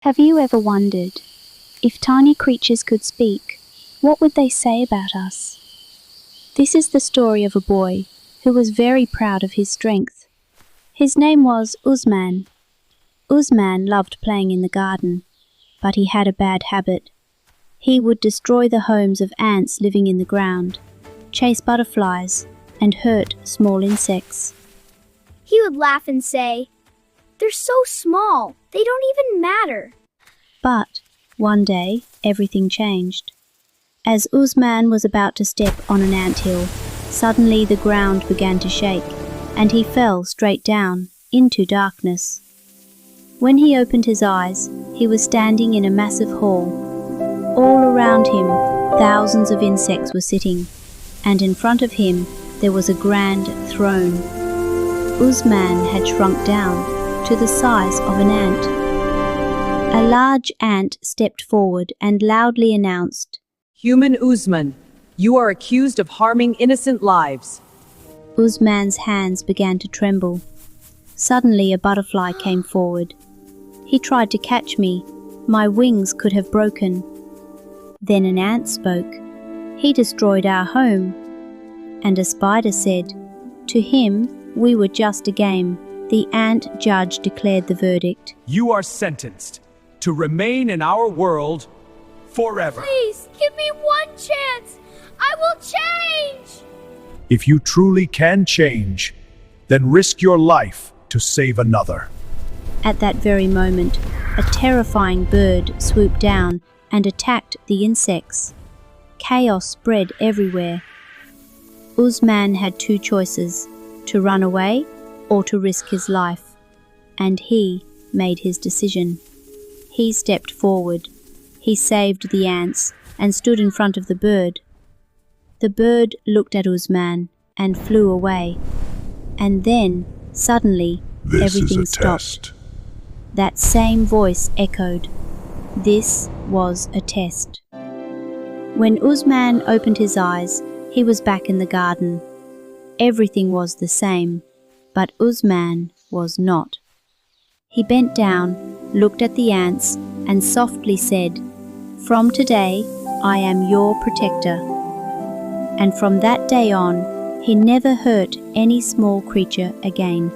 Have you ever wondered, if tiny creatures could speak, what would they say about us? This is the story of a boy who was very proud of his strength. His name was Usman. Usman loved playing in the garden, but he had a bad habit. He would destroy the homes of ants living in the ground, chase butterflies, and hurt small insects. He would laugh and say, "They're so small, they don't even matter." But one day, everything changed. As Usman was about to step on an anthill, suddenly the ground began to shake, and he fell straight down into darkness. When he opened his eyes, he was standing in a massive hall. All around him, thousands of insects were sitting, and in front of him there was a grand throne. Usman had shrunk down to the size of an ant. A large ant stepped forward and loudly announced, "Human Usman, you are accused of harming innocent lives." Usman's hands began to tremble. Suddenly a butterfly came forward. He tried to catch me. My wings could have broken. Then an ant spoke. He destroyed our home. And a spider said, "To him, we were just a game." The ant judge declared the verdict. "You are sentenced to remain in our world forever." Please, give me one chance. I will change. If you truly can change, then risk your life to save another. At that very moment, a terrifying bird swooped down and attacked the insects. Chaos spread everywhere. Usman had two choices, to run away or to risk his life, and he made his decision. He stepped forward. He saved the ants and stood in front of the bird. The bird looked at Usman and flew away. And then, suddenly, everything stopped. That same voice echoed. This was a test. When Usman opened his eyes, he was back in the garden. Everything was the same, but Usman was not. He bent down, looked at the ants, and softly said, "From today, I am your protector." And from that day on, he never hurt any small creature again.